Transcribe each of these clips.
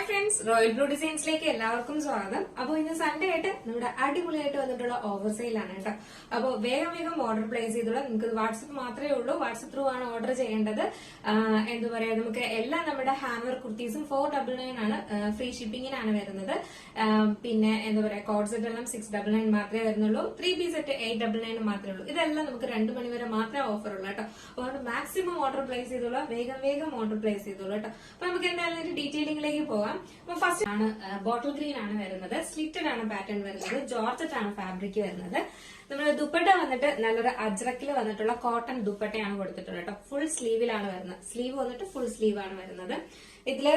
Hi friends, royal blue ഡിസൈൻസിലേക്ക് എല്ലാവർക്കും സ്വാഗതം. അപ്പോൾ ഇന്ന് സൺഡേ ആയിട്ട് നമ്മുടെ അടിപൊളിയായിട്ട് വന്നിട്ടുള്ള ഓവർ സെയിലാണ് കേട്ടോ. അപ്പോൾ വേഗം ഓർഡർ പ്ലേസ് ചെയ്തോളൂ. നിങ്ങൾക്ക് വാട്സപ്പ് മാത്രമേ ഉള്ളൂ. വാട്സപ്പ് ത്രൂ ആണ് ഓർഡർ ചെയ്യേണ്ടത്. എന്താ പറയാ, നമുക്ക് എല്ലാ നമ്മുടെ ഹാൻഡ് വർക്ക് കുർത്തീസും 499 ആണ്, ഫ്രീ ഷിപ്പിംഗിനാണ് വരുന്നത്. പിന്നെ എന്താ പറയാ, കോഡ് സെറ്റ് എല്ലാം 699 മാത്രമേ വരുന്നുള്ളൂ. 3 പീസ് സെറ്റ് 899 മാത്രമേ ഉള്ളൂ. ഇതെല്ലാം നമുക്ക് 2 മണി വരെ മാത്രമേ ഓഫർ ഉള്ളൂ കേട്ടോ. അതുകൊണ്ട് മാക്സിമം ഓർഡർ പ്ലേസ് ചെയ്തോളൂ, വേഗം ഓർഡർ പ്ലേസ് ചെയ്തോളൂ കേട്ടോ. അപ്പൊ നമുക്ക് എന്തായാലും ഡീറ്റെയിലിംഗിലേക്ക് പോകാം. അപ്പൊ ഫസ്റ്റ് ആണ് ബോട്ടിൽ ഗ്രീൻ ആണ് വരുന്നത്. സ്ലിറ്റഡ് ആണ് പാറ്റേൺ വരുന്നത്. ജോർജറ്റ് ആണ് ഫാബ്രിക് വരുന്നത്. നമ്മൾ ദുപ്പട്ട വന്നിട്ട് നല്ലൊരു അജ്രക്കിൽ വന്നിട്ടുള്ള കോട്ടൺ ദുപ്പട്ടയാണ് കൊടുത്തിട്ടുള്ളത് കേട്ടോ. ഫുൾ സ്ലീവിലാണ് വരുന്നത്. സ്ലീവ് വന്നിട്ട് ഫുൾ സ്ലീവ് ആണ് വരുന്നത്. ഇതില്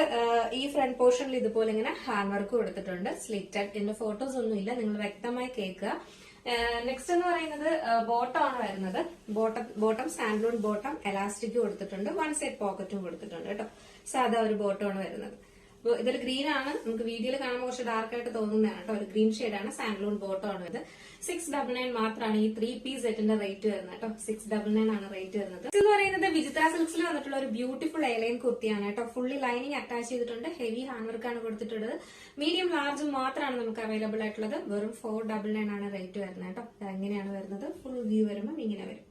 ഈ ഫ്രണ്ട് പോർഷനിൽ ഇതുപോലെ ഇങ്ങനെ ഹാൻഡ് വർക്ക് കൊടുത്തിട്ടുണ്ട്. സ്ലിറ്റഡ്. ഇതിന്റെ ഫോട്ടോസ് ഒന്നും ഇല്ല, നിങ്ങൾ വ്യക്തമായി കേൾക്കുക. നെക്സ്റ്റ് എന്ന് പറയുന്നത് ബോട്ടം ആണ് വരുന്നത്. ബോട്ടം സാൻഡ്ലൂൺ ബോട്ടം എലാസ്റ്റിക് കൊടുത്തിട്ടുണ്ട്. 1 സെറ്റ് പോക്കറ്റും കൊടുത്തിട്ടുണ്ട് കേട്ടോ. സാധാ ഒരു ബോട്ടം ആണ് വരുന്നത്. അപ്പോൾ ഇതൊരു ഗ്രീൻ ആണ്. നമുക്ക് വീഡിയോയിൽ കാണുമ്പോൾ കുറച്ച് ഡാർക്ക് ആയിട്ട് തോന്നുന്നതാണ് കേട്ടോ. ഒരു ഗ്രീൻ ഷെയ്ഡാണ്. സാൻഡ്ലൂൺ ബോട്ടം ആണ് ഇത്. 699 മാത്രമാണ് ഈ 3 പീസ് സെറ്റിന്റെ റേറ്റ് വരുന്നത് കേട്ടോ. 699 ആണ് റേറ്റ് വരുന്നത്. ഇത് പറയുന്നത് വിചിത്ര സിൽക്സിൽ വന്നിട്ടുള്ള ഒരു ബ്യൂട്ടിഫുൾ എയർലൈൻ കുർത്തിയാണ് കേട്ടോ. ഫുള്ളി ലൈനിങ് അറ്റാച്ച് ചെയ്തിട്ടുണ്ട്. ഹെവി ഹാൻഡ് വർക്ക് ആണ് കൊടുത്തിട്ടുള്ളത്. മീഡിയം ലാർജും മാത്രമാണ് നമുക്ക് അവൈലബിൾ ആയിട്ടുള്ളത്. വെറും 499 ആണ് റേറ്റ് വരുന്നത് കേട്ടോ. എങ്ങനെയാണ് വരുന്നത്, ഫുൾ വ്യൂ വരുമ്പോൾ ഇങ്ങനെ വരും.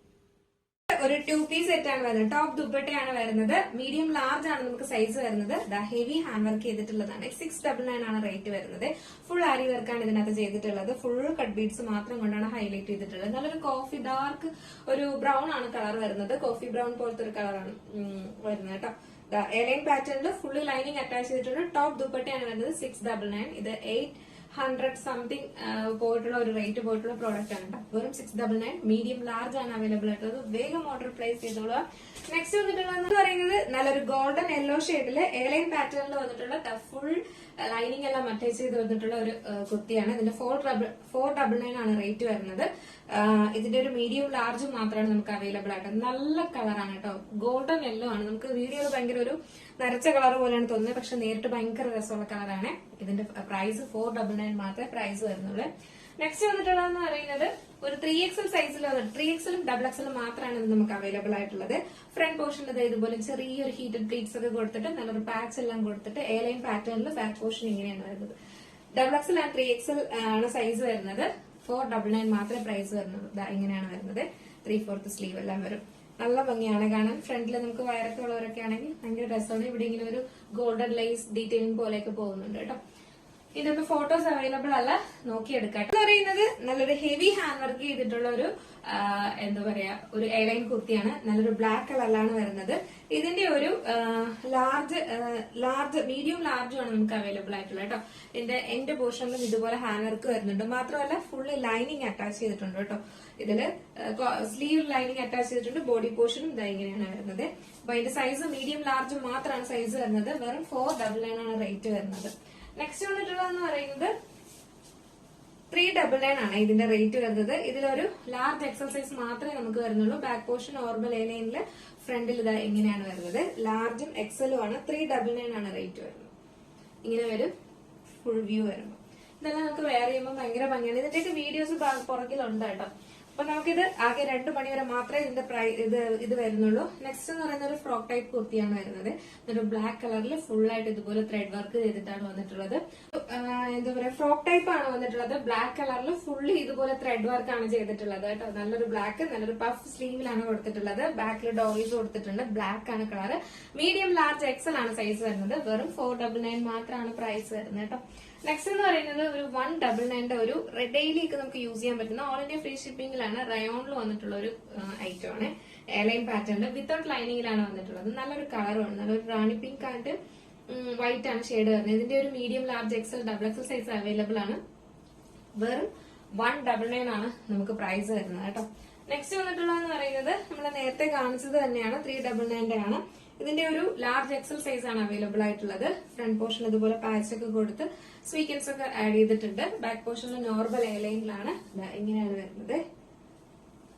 ഒരു 2 പീസ് സെറ്റ് ആണ് വരുന്നത്. ടോപ്പ് ദുപ്പട്ടയാണ് വരുന്നത്. മീഡിയം ലാർജ് ആണ് നമുക്ക് സൈസ് വരുന്നത്. ഹെവി ഹാൻഡ് വർക്ക് ചെയ്തിട്ടുള്ളതാണ്. 699 ആണ് റേറ്റ് വരുന്നത്. ഫുൾ ആരി വർക്കാണ് ഇതിനകത്ത് ചെയ്തിട്ടുള്ളത്. ഫുൾ കട്ട് ബീഡ്സ് മാത്രം കൊണ്ടാണ് ഹൈലൈറ്റ് ചെയ്തിട്ടുള്ളത്. നല്ലൊരു കോഫി ഡാർക്ക് ഒരു ബ്രൗൺ ആണ് കളർ വരുന്നത്. കോഫി ബ്രൗൺ പോലത്തെ ഒരു കളറാണ് വരുന്നത് കേട്ടോ. എലൈൻ പാറ്റേണിൽ ഫുള്ളി ലൈനിങ് അറ്റാച്ച് ചെയ്തിട്ടുണ്ട്. ടോപ്പ് ദുപ്പട്ടയാണ് വരുന്നത്. 699. ഇത് 800 സംതിങ് പോയിട്ടുള്ള ഒരു റേറ്റ് പോയിട്ടുള്ള പ്രോഡക്റ്റ് ആണ് കേട്ടോ. വെറും 699. മീഡിയം ലാർജ് ആണ് അവൈലബിൾ ആയിട്ടുള്ളത്. വേഗം ഓർഡർ പ്ലേസ് ചെയ്തോളൂ. നെക്സ്റ്റ് വന്നിട്ടുള്ളത് പറയുന്നത് നല്ലൊരു ഗോൾഡൻ യെല്ലോ ഷെയ്ഡില് എയർലൈൻ പാറ്റേണിൽ വന്നിട്ടുള്ള ഫുൾ ലൈനിങ് എല്ലാം അറ്റാച്ച് ചെയ്ത് വന്നിട്ടുള്ള ഒരു കുർത്തിയാണ്. ഇതിന്റെ 499 ആണ് റേറ്റ് വരുന്നത്. ഇതിന്റെ ഒരു മീഡിയം ലാർജും മാത്രമാണ് നമുക്ക് അവൈലബിൾ ആയിട്ട്. നല്ല കളറാണ് കേട്ടോ. ഗോൾഡൻ യെല്ലോ ആണ്. നമുക്ക് വീഡിയോയിൽ ഭയങ്കര ഒരു നരച്ച കളർ പോലെയാണ് തോന്നുന്നത്, പക്ഷെ നേരിട്ട് ഭയങ്കര രസമുള്ള കളറാണ്. ഇതിന്റെ പ്രൈസ് 499 മാത്രമേ പ്രൈസ് വരുന്നുള്ളൂ. നെക്സ്റ്റ് വന്നിട്ടുള്ളതെന്ന് പറയുന്നത് ഒരു 3XL സൈസിൽ വന്നിട്ട് 3XL XXL മാത്രമാണ് ഇത് നമുക്ക് അവൈലബിൾ ആയിട്ടുള്ളത്. ഫ്രണ്ട് പോർഷനിൽ ഇതുപോലെ ചെറിയൊരു ഹീറ്റഡ് പ്ലീറ്റ്സ് ഒക്കെ കൊടുത്തിട്ട് നല്ലൊരു പാച്ച് എല്ലാം കൊടുത്തിട്ട് എയർലൈൻ പാറ്റേണിൽ ബാക്ക് പോർഷൻ ഇങ്ങനെയാണ് വരുന്നത്. XXL ആൻഡ് 3XL ആണ് സൈസ് വരുന്നത്. 499 മാത്രമേ പ്രൈസ് വരുന്നുള്ളൂ. ഇങ്ങനെയാണ് വരുന്നത്. 3/4 സ്ലീവ് എല്ലാം വരും. നല്ല ഭംഗിയാണ് കാണാൻ. ഫ്രണ്ടിൽ നമുക്ക് വയറൊക്കെ ഉള്ളവരൊക്കെ ആണെങ്കിൽ ഭയങ്കര രസമാണ്. ഇവിടെ ഇങ്ങനെ ഒരു ഗോൾഡൻ ലൈസ് ഡീറ്റെയിലിംഗ് പോലെയൊക്കെ പോകുന്നുണ്ട് കേട്ടോ. ഇതിന്റെ ഫോട്ടോസ് അവൈലബിൾ അല്ല, നോക്കിയെടുക്കാം. എന്ന് പറയുന്നത് നല്ലൊരു ഹെവി ഹാൻഡ് വർക്ക് ചെയ്തിട്ടുള്ള ഒരു എന്താ പറയാ, ഒരു എയർലൈൻ കുർത്തിയാണ്. നല്ലൊരു ബ്ലാക്ക് കളറിലാണ് വരുന്നത്. ഇതിന്റെ ഒരു ലാർജ് മീഡിയം ലാർജും ആണ് നമുക്ക് അവൈലബിൾ ആയിട്ടുള്ളത് കേട്ടോ. ഇതിന്റെ എന്റെ പോർഷനിലും ഇതുപോലെ ഹാൻഡ് വർക്ക് വരുന്നുണ്ട്. മാത്രമല്ല ഫുള്ള് ലൈനിങ് അറ്റാച്ച് ചെയ്തിട്ടുണ്ട് കേട്ടോ. ഇതില് സ്ലീവ് ലൈനിങ് അറ്റാച്ച് ചെയ്തിട്ടുണ്ട്. ബോഡി പോർഷനും ഇതാ ഇങ്ങനെയാണ് വരുന്നത്. അപ്പൊ അതിന്റെ സൈസ് മീഡിയം ലാർജ് മാത്രമാണ് സൈസ് വരുന്നത്. വെറും 499 ആണ് റേറ്റ് വരുന്നത്. നെക്സ്റ്റ് വന്നിട്ടുള്ളതെന്ന് പറയുന്നത് 399 ആണ് ഇതിന്റെ റേറ്റ് വരുന്നത്. ഇതിലൊരു ലാർജ് എക്സൽ സൈസ് മാത്രമേ നമുക്ക് വരുന്നുള്ളൂ. ബാക്ക് പോർഷൻ നോർമൽ എലൈനില് ഫ്രണ്ടിൽ ഇതാ ഇങ്ങനെയാണ് വരുന്നത്. ലാർജും എക്സലും ആണ്. 399 ആണ് റേറ്റ് വരുന്നത്. ഇങ്ങനെ വരും ഫുൾ വ്യൂ വരുമ്പോൾ. ഇതെല്ലാം നമുക്ക് വെയർ ചെയ്യുമ്പോൾ ഭയങ്കര ഭംഗിയാണ്. ഇതിന്റെയൊക്കെ വീഡിയോസ് പുറകിലുണ്ട് കേട്ടോ. അപ്പൊ നമുക്കിത് ആകെ 2 മണി വരെ മാത്രമേ ഇതിന്റെ ഇത് വരുന്നുള്ളൂ. നെക്സ്റ്റ് എന്ന് പറയുന്ന ഒരു ഫ്രോക്ക് ടൈപ്പ് കുർത്തിയാണ് വരുന്നത്. ഒരു ബ്ലാക്ക് കളറിൽ ഫുൾ ആയിട്ട് ഇതുപോലെ ത്രെഡ് വർക്ക് ചെയ്തിട്ടാണ് വന്നിട്ടുള്ളത്. എന്താ പറയാ, ഫ്രോക്ക് ടൈപ്പ് ആണ് വന്നിട്ടുള്ളത്. ബ്ലാക്ക് കളറിൽ ഫുള്ളി ഇതുപോലെ ത്രെഡ് വർക്ക് ആണ് ചെയ്തിട്ടുള്ളത് കേട്ടോ. നല്ലൊരു ബ്ലാക്ക്, നല്ലൊരു പഫ് സ്ലീവിലാണ് കൊടുത്തിട്ടുള്ളത്. ബാക്കിൽ ഡോറീസ് കൊടുത്തിട്ടുണ്ട്. ബ്ലാക്ക് ആണ് കളർ. മീഡിയം ലാർജ് എക്സൽ ആണ് സൈസ് വരുന്നത്. വെറും 499 മാത്രമാണ് പ്രൈസ് വരുന്നത് കേട്ടോ. നെക്സ്റ്റ് എന്ന് പറയുന്നത് ഒരു 199 ഒരു ഡെയിലിക്ക് നമുക്ക് യൂസ് ചെയ്യാൻ പറ്റുന്ന ഓൾ ഇന്ത്യ ഫ്രീ ഷിപ്പിംഗിലാണ് റയോണിൽ വന്നിട്ടുള്ള ഒരു ഐറ്റം ആണ്. എയർലൈൻ പാറ്റേണിൽ വിത്തൗട്ട് ലൈനിങ്ങിലാണ് വന്നിട്ടുള്ളത്. നല്ലൊരു കളറുമാണ്. നല്ലൊരു റാണി പിങ്ക് ആയിട്ട് വൈറ്റ് ആണ് ഷെയ്ഡ് വരുന്നത്. ഇതിന്റെ ഒരു medium large XXL size available ആണ്. വെറും 199 ആണ് നമുക്ക് പ്രൈസ് വരുന്നത് കേട്ടോ. നെക്സ്റ്റ് വന്നിട്ടുള്ളതെന്ന് പറയുന്നത് നമ്മൾ നേരത്തെ കാണിച്ചത് തന്നെയാണ്. 399 ആണ്. ഇതിന്റെ ഒരു ലാർജ് XL സൈസ് ആണ് അവൈലബിൾ ആയിട്ടുള്ളത്. ഫ്രണ്ട് പോർഷൻ ഇതുപോലെ പാച്ച് ഒക്കെ കൊടുത്ത് സ്വീക്കൻസ് ഒക്കെ ആഡ് ചെയ്തിട്ടുണ്ട്. ബാക്ക് പോർഷനിൽ നോർമൽ എയർലൈനിലാണ് ഇങ്ങനെയാണ് വരുന്നത്.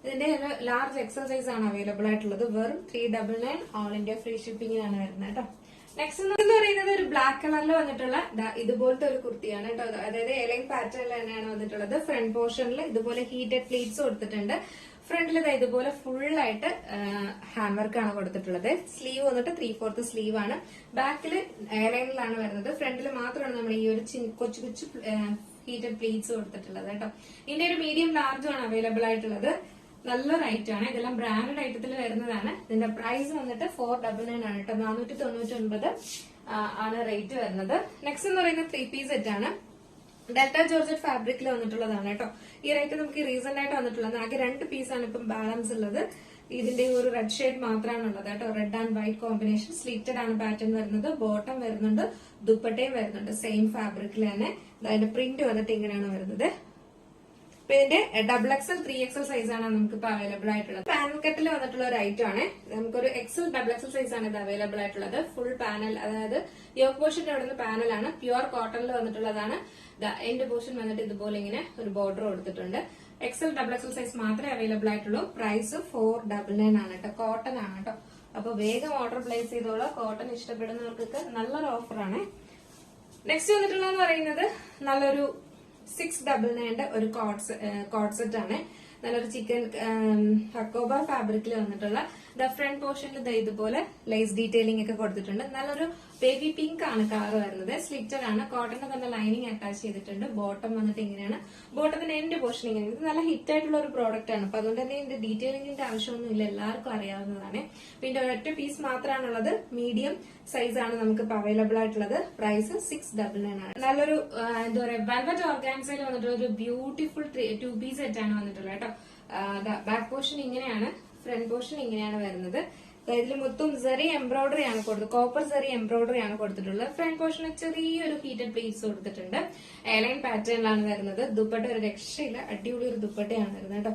ഇതിന്റെ ലാർജ് XL സൈസ് ആണ് അവൈലബിൾ ആയിട്ടുള്ളത്. വെറും 399 ഓൾ ഇന്ത്യ ഫ്രീ ഷിപ്പിംഗിലാണ് വരുന്നത് കേട്ടോ. നെക്സ്റ്റ് എന്ന് പറയുന്നത് ഒരു ബ്ലാക്ക് കളറിൽ വന്നിട്ടുള്ള ഇതുപോലത്തെ ഒരു കുർത്തിയാണ് കേട്ടോ. അതായത് എയർലൈൻ പാറ്റേണിൽ തന്നെയാണ് വന്നിട്ടുള്ളത്. ഫ്രണ്ട് പോർഷനിൽ ഇതുപോലെ ഹീറ്റഡ് പ്ലീറ്റ്സ് കൊടുത്തിട്ടുണ്ട്. ഫ്രണ്ടിൽ ഇതുപോലെ ഫുൾ ആയിട്ട് ഹാൻഡ് വർക്ക് ആണ് കൊടുത്തിട്ടുള്ളത്. സ്ലീവ് വന്നിട്ട് 3/4 സ്ലീവ് ആണ്. ബാക്കിൽ എയർലൈനിലാണ് വരുന്നത്. ഫ്രണ്ടിൽ മാത്രമാണ് നമ്മൾ ഈ ഒരു കൊച്ചു കൊച്ചു ഹീറ്റഡ് പ്ലീറ്റ്സ് കൊടുത്തിട്ടുള്ളത് കേട്ടോ. ഇതിന്റെ ഒരു മീഡിയം ലാർജും ആണ് അവൈലബിൾ ആയിട്ടുള്ളത്. നല്ലൊരു ഐറ്റം ആണ്. ഇതെല്ലാം ബ്രാൻഡഡ് ഐറ്റത്തിൽ വരുന്നതാണ്. ഇതിന്റെ പ്രൈസ് വന്നിട്ട് 499 ആണ് കേട്ടോ. 499 ആണ് റേറ്റ് വരുന്നത്. നെക്സ്റ്റ് എന്ന് പറയുന്നത് 3-piece സെറ്റ് ആണ്. ഡെൽറ്റ ജോർജറ്റ് ഫാബ്രിക്കിൽ വന്നിട്ടുള്ളതാണ് കേട്ടോ. ഈ റേറ്റ് നമുക്ക് റീസെന്റ് ആയിട്ട് വന്നിട്ടുള്ളത്. ആകെ 2 പീസാണ് ഇപ്പം ബാലൻസ് ഉള്ളത്. ഇതിന്റെ ഒരു റെഡ് ഷെയ്ഡ് മാത്രമാണ് ഉള്ളത് കേട്ടോ. Red and white combination. Slitted ആണ് പാറ്റേൺ വരുന്നത്. ബോട്ടം വരുന്നുണ്ട്, ദുപ്പട്ടയും വരുന്നുണ്ട്. സെയിം ഫാബ്രിക്കിൽ തന്നെ. അതിന്റെ പ്രിന്റ് വന്നിട്ട് ഇങ്ങനെയാണ് വരുന്നത്. ഇതിന്റെ XL 3XL സൈസ് ആണ് നമുക്ക് ഇപ്പൊ അവൈലബിൾ ആയിട്ടുള്ളത്. പാനൽ കട്ടിൽ വന്നിട്ടുള്ള ഒരു ഐറ്റം ആണ്. നമുക്കൊരു XL സൈസ് ആണ് ഇത് അവൈലബിൾ ആയിട്ടുള്ളത്. ഫുൾ പാനൽ, അതായത് യോക്ക് പോർഷന്റെ അവിടെ നിന്ന് പാനലാണ്. പ്യുവർ കോട്ടണിൽ വന്നിട്ടുള്ളതാണ്. എൻഡ് പോർഷൻ വന്നിട്ട് ഇതുപോലെ ഇങ്ങനെ ഒരു ബോർഡർ കൊടുത്തിട്ടുണ്ട്. XL സൈസ് മാത്രമേ അവൈലബിൾ ആയിട്ടുള്ളൂ. പ്രൈസ് 499 ആണ് കേട്ടോ. കോട്ടൺ ആണ് കേട്ടോ. അപ്പൊ വേഗം ഓർഡർ പ്ലേസ് ചെയ്തോളൂ. കോട്ടൺ ഇഷ്ടപ്പെടുന്നവർക്കൊക്കെ നല്ലൊരു ഓഫറാണ്. നെക്സ്റ്റ് വന്നിട്ടുള്ളതെന്ന് പറയുന്നത് നല്ലൊരു 699 ഒരു കോഡ് സെറ്റ് ആണ്. നല്ലൊരു ചിക്കൻ ഹക്കോബ ഫാബ്രിക്കിൽ വന്നിട്ടുള്ള ഫ്രണ്ട് പോർഷനിൽ ഇതുപോലെ ലേസ് ഡീറ്റെയിലിംഗ് ഒക്കെ കൊടുത്തിട്ടുണ്ട്. നല്ലൊരു ബേബി പിങ്ക് ആണ് കളർ വരുന്നത്. സ്ലിറ്റഡ് ആണ്. കോട്ടന്റെ തന്നെ ലൈനിങ് അറ്റാച്ച് ചെയ്തിട്ടുണ്ട്. ബോട്ടം വന്നിട്ട് ഇങ്ങനെയാണ്. ബോട്ടത്തിന്റെ എൻഡ് പോർഷൻ ഇങ്ങനെയാണ്. ഇത് നല്ല ഹിറ്റ് ആയിട്ടുള്ള ഒരു പ്രോഡക്റ്റ് ആണ്. അപ്പൊ അതുകൊണ്ട് തന്നെ ഇതിന്റെ ഡീറ്റെയിലിംഗിന്റെ ആവശ്യമൊന്നുമില്ല. എല്ലാവർക്കും അറിയാവുന്നതാണ്. പിന്നെ ഒരൊറ്റ പീസ് മാത്രമാണുള്ളത്. മീഡിയം സൈസ് ആണ് നമുക്ക് ഇപ്പൊ അവൈലബിൾ ആയിട്ടുള്ളത്. പ്രൈസ് 699 ആണ്. നല്ലൊരു എന്താ പറയാ വെൽവെറ്റ് ഓർഗാൻസയിൽ വന്നിട്ടുള്ള ഒരു ബ്യൂട്ടിഫുൾ 2-piece സെറ്റ് ആണ് വന്നിട്ടുള്ളത് കേട്ടോ. ബാക്ക് പോർഷൻ ഇങ്ങനെയാണ്. ഫ്രണ്ട് പോർഷൻ ഇങ്ങനെയാണ് വരുന്നത്. ഇതിൽ മൊത്തം സെറി എംബ്രോയിഡറി ആണ് കൊടുത്തത്. കോപ്പർ സെറി എംബ്രോയിഡറി ആണ് കൊടുത്തിട്ടുള്ളത്. ഫ്രണ്ട് പോർഷനിൽ ചെറിയൊരു ഹീറ്റഡ് പ്ലീറ്റ്സ് കൊടുത്തിട്ടുണ്ട്. എയർലൈൻ പാറ്റേണിലാണ് വരുന്നത്. ദുപ്പട്ട ഒരു രക്ഷയില്ല. അടിപൊളി ഒരു ദുപ്പട്ടയാണ് വരുന്നത് കേട്ടോ.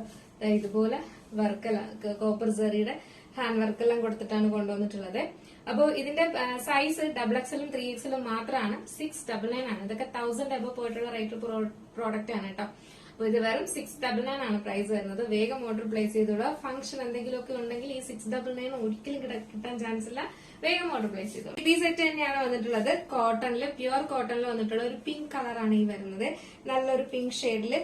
ഇതുപോലെ വർക്കെല്ലാം കോപ്പർ സെറിയുടെ ഹാൻഡ് വർക്കെല്ലാം കൊടുത്തിട്ടാണ് കൊണ്ടുവന്നിട്ടുള്ളത്. അപ്പോൾ ഇതിന്റെ സൈസ് XXL 3XL മാത്രമാണ്. 699 ആണ്. ഇതൊക്കെ 1000 എബോ പോയിട്ടുള്ള റേറ്റ് പ്രോഡക്റ്റ് ആണ് കേട്ടോ. അപ്പൊ ഇത് വെറും 699 ആണ് പ്രൈസ് വരുന്നത്. വേഗം ഓർഡർ പ്ലേസ് ചെയ്തോളൂ. ഫംഗ്ഷൻ എന്തെങ്കിലുമൊക്കെ ഉണ്ടെങ്കിൽ ഈ 699 ഒരിക്കലും കിട്ടാൻ ചാൻസ് ഇല്ല. വേഗം ഓർഡർ പ്ലേസ് ചെയ്തോളൂ. ഈ സെറ്റ് തന്നെയാണ് വന്നിട്ടുള്ളത്. കോട്ടണില്, പ്യുവർ കോട്ടണിൽ വന്നിട്ടുള്ള ഒരു പിങ്ക് കളറാണ് ഈ വരുന്നത്. നല്ലൊരു പിങ്ക് ഷെയ്ഡില്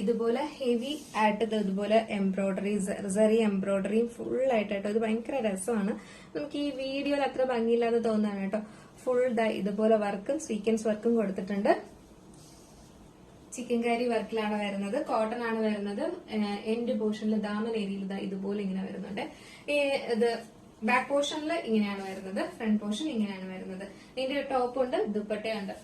ഇതുപോലെ ഹെവി ആയിട്ട് ഇതുപോലെ എംബ്രോയിഡറി, സെറി എംബ്രോയിഡറിയും ഫുൾ ആയിട്ടോ. ഇത് ഭയങ്കര രസമാണ്. നമുക്ക് ഈ വീഡിയോയിൽ അത്ര ഭംഗിയില്ലാതെ തോന്നാണ് കേട്ടോ. ഫുൾ ഇതുപോലെ വർക്കും സ്വീക്വൻസ് വർക്കും കൊടുത്തിട്ടുണ്ട്. ചിക്കൻ കാരി വർക്കിലാണ് വരുന്നത്. കോട്ടൺ ആണ് വരുന്നത്. എൻഡ് പോർഷനിൽ ദാമൻ ഏരിയയിൽ ഇതുപോലെ ഇങ്ങനെ വരുന്നുണ്ട്. ഇത് ബാക്ക് പോർഷനിൽ ഇങ്ങനെയാണ് വരുന്നത്. ഫ്രണ്ട് പോർഷൻ ഇങ്ങനെയാണ് വരുന്നത്. ഇതിന്റെ ടോപ്പ് ഉണ്ട്, ദുപ്പട്ടയുണ്ട്.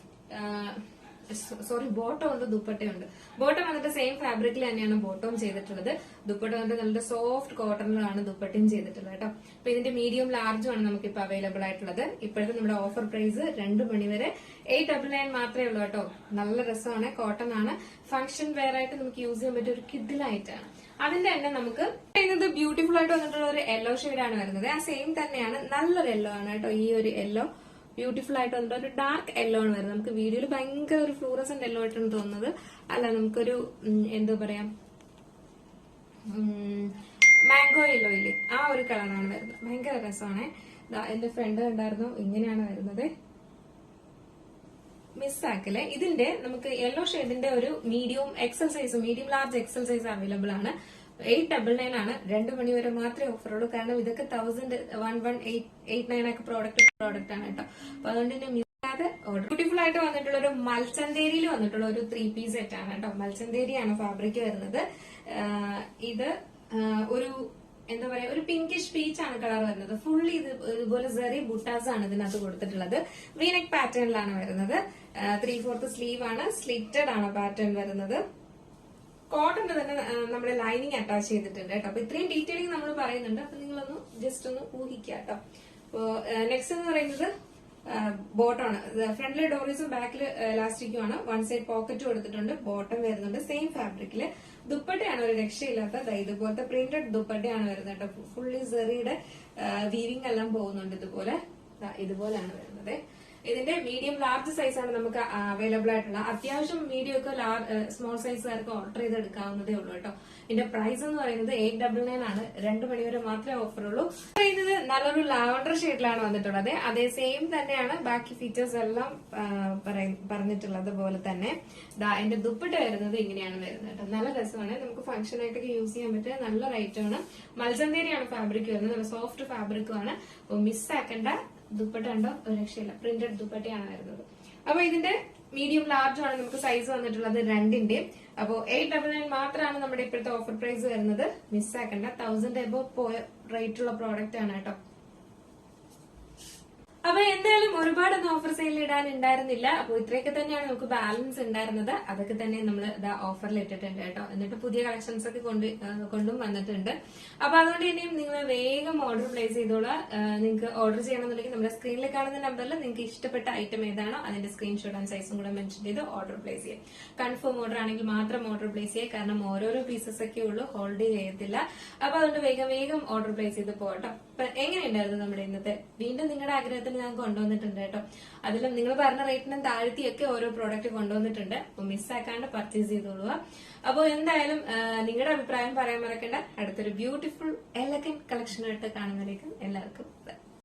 സോറി, ബോട്ടം ഉണ്ട്, ദുപ്പട്ടയുണ്ട്. ബോട്ടം വന്നിട്ട് സെയിം ഫാബ്രിക്കിൽ തന്നെയാണ് ബോട്ടവും ചെയ്തിട്ടുള്ളത്. ദുപ്പട്ട വന്നിട്ട് നല്ല സോഫ്റ്റ് കോട്ടണിലാണ് ദുപ്പട്ടയും ചെയ്തിട്ടുള്ളത് കേട്ടോ. അപ്പൊ ഇതിന്റെ മീഡിയം ലാർജും ആണ് നമുക്ക് ഇപ്പൊ അവൈലബിൾ ആയിട്ടുള്ളത്. ഇപ്പോഴത്തെ നമ്മുടെ ഓഫർ പ്രൈസ് 2 മണി വരെ 899 മാത്രമേ ഉള്ളൂ കേട്ടോ. നല്ല രസമാണ്. കോട്ടൺ ആണ്. ഫംഗ്ഷൻ വെയർ ആയിട്ട് നമുക്ക് യൂസ് ചെയ്യാൻ പറ്റിയ ഒരു കിഡിലായിട്ടാണ്. അതിന്റെ തന്നെ നമുക്ക് ഇത് ബ്യൂട്ടിഫുൾ ആയിട്ട് വന്നിട്ടുള്ള ഒരു യെല്ലോ ഷെയ്ഡാണ് വരുന്നത്. ആ സെയിം തന്നെയാണ്. നല്ലൊരു യെല്ലോ ആണ് കേട്ടോ. ഈ ഒരു യെല്ലോ ബ്യൂട്ടിഫുൾ ആയിട്ട് വന്നിട്ട് ഒരു ഡാർക്ക് യെല്ലോ ആണ് വരുന്നത്. നമുക്ക് വീഡിയോയിൽ ഭയങ്കര ഒരു ഫ്ലൂറസെന്റ് യെല്ലോ ആയിട്ടാണ് തോന്നുന്നത്. അല്ല, നമുക്കൊരു എന്താ പറയാ മാംഗോ യെല്ലോ ഇല്ലേ, ആ ഒരു കളറാണ് വരുന്നത്. ഭയങ്കര രസമാണ്. എന്റെ ഫ്രണ്ട് ഉണ്ടായിരുന്നു. ഇങ്ങനെയാണ് വരുന്നത്. മിസ്സാക്കല്ലേ. ഇതിന്റെ നമുക്ക് യെല്ലോ ഷെയ്ഡിന്റെ ഒരു medium large XL size available ആണ്. 899 ആണ്. 2 മണി വരെ മാത്രമേ ഓഫർ ഉള്ളൂ. കാരണം ഇതൊക്കെ 1189 ഒക്കെ പ്രോഡക്റ്റ് ആണ് കേട്ടോ. അപ്പൊ അതുകൊണ്ട് തന്നെ മിസ്സാതെ ഓർഡർ. ബ്യൂട്ടിഫുൾ ആയിട്ട് വന്നിട്ടുള്ള ഒരു മൽച്ചന്തേരിയിൽ വന്നിട്ടുള്ള ഒരു 3-piece സെറ്റ് ആണ് കേട്ടോ. മൽച്ചന്തേരിയാണ് ഫാബ്രിക് വരുന്നത്. ഇത് ഒരു എന്താ പറയാ ഒരു പിങ്കിഷ് പീച്ച് ആണ് കളർ വരുന്നത്. ഫുള്ളി ഇതുപോലെ സെറി ബുട്ടാസ് ആണ് ഇതിനകത്ത് കൊടുത്തിട്ടുള്ളത്. വീനെക്ക് പാറ്റേണിലാണ് വരുന്നത്. 3/4 സ്ലീവ് ആണ്. സ്ലിറ്റഡ് ആണ് പാറ്റേൺ വരുന്നത്. കോട്ടന്റെ തന്നെ നമ്മുടെ ലൈനിങ് അറ്റാച്ച് ചെയ്തിട്ടുണ്ട് കേട്ടോ. അപ്പൊ ഇത്രയും ഡീറ്റെയിലിംഗ് നമ്മൾ പറയുന്നുണ്ട്. അപ്പൊ നിങ്ങളൊന്ന് ജസ്റ്റ് ഒന്ന് ഊഹിക്കുക കേട്ടോ. അപ്പോ നെക്സ്റ്റ് എന്ന് പറയുന്നത് ബോട്ടമാണ്. ഫ്രണ്ടിലെ ഡോറീസും ബാക്കിൽ എലാസ്റ്റിക്കും ആണ്. 1 സൈഡ് പോക്കറ്റ് കൊടുത്തിട്ടുണ്ട്. ബോട്ടം വരുന്നുണ്ട് സെയിം ഫാബ്രിക്കില്. ദുപ്പട്ടയാണ് ഒരു രക്ഷയില്ലാത്ത ഇതുപോലത്തെ പ്രിന്റഡ് ദുപ്പട്ടയാണ് വരുന്നത് കേട്ടോ. ഫുള്ളി സെറിയുടെ വീവിംഗ് എല്ലാം പോകുന്നുണ്ട്. ഇതുപോലെയാണ് വരുന്നത്. ഇതിന്റെ മീഡിയം ലാർജ് സൈസ് ആണ് നമുക്ക് അവൈലബിൾ ആയിട്ടുള്ള. അത്യാവശ്യം മീഡിയം ഒക്കെ സ്മോൾ സൈസുകാർക്ക് ഓർഡർ ചെയ്ത് എടുക്കാവുന്നതേ ഉള്ളൂ കേട്ടോ. ഇതിന്റെ പ്രൈസ് എന്ന് പറയുന്നത് 899 ആണ്. 2 മണി വരെ മാത്രമേ ഓഫർ ഉള്ളൂ. ഇത് നല്ലൊരു ലാവണ്ടർ ഷെയ്ഡിലാണ് വന്നിട്ടുള്ളത്. അതേ സെയിം തന്നെയാണ് ബാക്കി ഫീച്ചേഴ്സ് എല്ലാം പറഞ്ഞിട്ടുള്ളത് പോലെ തന്നെ. അതിന്റെ ദുപ്പട്ട വരുന്നത് ഇങ്ങനെയാണ് വരുന്നത് കേട്ടോ. നല്ല രസമാണ്, നമുക്ക് ഫംഗ്ഷൻ ആയിട്ടൊക്കെ യൂസ് ചെയ്യാൻ പറ്റിയ നല്ല റൈറ്റ് ആണ്. മൽസന്തേരിയാണ് ഫാബ്രിക് വരുന്നത്, നല്ല സോഫ്റ്റ് ഫാബ്രിക്കും ആണ്. മിസ്സാക്കേണ്ട ദുപ്പട്ട ഉണ്ടോ ഒരു രക്ഷയില്ല, പ്രിന്റഡ് ദുപ്പട്ടയാണ് വരുന്നത്. അപ്പൊ ഇതിന്റെ മീഡിയം ലാർജ് ആണ് നമുക്ക് സൈസ് വന്നിട്ടുള്ളത് 2ന്റെ. അപ്പോ 899 മാത്രമാണ് നമ്മുടെ ഇപ്പോഴത്തെ ഓഫർ പ്രൈസ് വരുന്നത്. മിസ്സാക്കണ്ട, 1000 എബോ പോയ റേറ്റ് ഉള്ള പ്രോഡക്റ്റ് ആണ് കേട്ടോ. അപ്പൊ എന്തായാലും ഒരുപാടൊന്നും ഓഫർ സെയിൽ ഇടാൻ ഉണ്ടായിരുന്നില്ല. അപ്പൊ ഇത്രയൊക്കെ തന്നെയാണ് നമുക്ക് ബാലൻസ് ഉണ്ടായിരുന്നത്. അതൊക്കെ തന്നെ നമ്മൾ ഓഫറിൽ ഇട്ടിട്ടുണ്ട് കേട്ടോ. എന്നിട്ട് പുതിയ കളക്ഷൻസ് ഒക്കെ കൊണ്ടും വന്നിട്ടുണ്ട്. അപ്പൊ അതുകൊണ്ട് ഇനിയും നിങ്ങൾ വേഗം ഓർഡർ പ്ലേസ് ചെയ്തോളാം. നിങ്ങൾക്ക് ഓർഡർ ചെയ്യണമെന്നുണ്ടെങ്കിൽ നമ്മുടെ സ്ക്രീനിൽ കാണുന്ന നമ്പറിൽ നിങ്ങൾക്ക് ഇഷ്ടപ്പെട്ട ഐറ്റം ഏതാണോ അതിന്റെ സ്ക്രീൻഷോട്ട് ആൻഡ് സൈസും കൂടെ മെൻഷൻ ചെയ്ത് ഓർഡർ പ്ലേസ് ചെയ്യാം. കൺഫേം ഓർഡർ ആണെങ്കിൽ മാത്രം ഓർഡർ പ്ലേസ് ചെയ്യുക. കാരണം ഓരോരോ പീസസ് ഒക്കെ ഉള്ളൂ, ഹോൾഡ് ചെയ്യത്തില്ല. അപ്പൊ അതുകൊണ്ട് വേഗം ഓർഡർ പ്ലേസ് ചെയ്ത് പോകട്ടോ. എങ്ങനെയുണ്ടായിരുന്നു നമ്മുടെ ഇന്നത്തെ? വീണ്ടും നിങ്ങളുടെ ആഗ്രഹത്തിന് ഞാൻ കൊണ്ടുവന്നിട്ടുണ്ട് കേട്ടോ. അതിലും നിങ്ങൾ പറഞ്ഞ റേറ്റിനും താഴ്ത്തിയൊക്കെ ഓരോ പ്രോഡക്റ്റ് കൊണ്ടുവന്നിട്ടുണ്ട്. അപ്പൊ മിസ്സാക്കാണ്ട് പർച്ചേസ് ചെയ്തോളുക. അപ്പോൾ എന്തായാലും നിങ്ങളുടെ അഭിപ്രായം പറയാൻ മറക്കണ്ട. അടുത്തൊരു ബ്യൂട്ടിഫുൾ എലഗന്റ് കളക്ഷനായിട്ട് കാണുന്നതിലേക്കും എല്ലാവർക്കും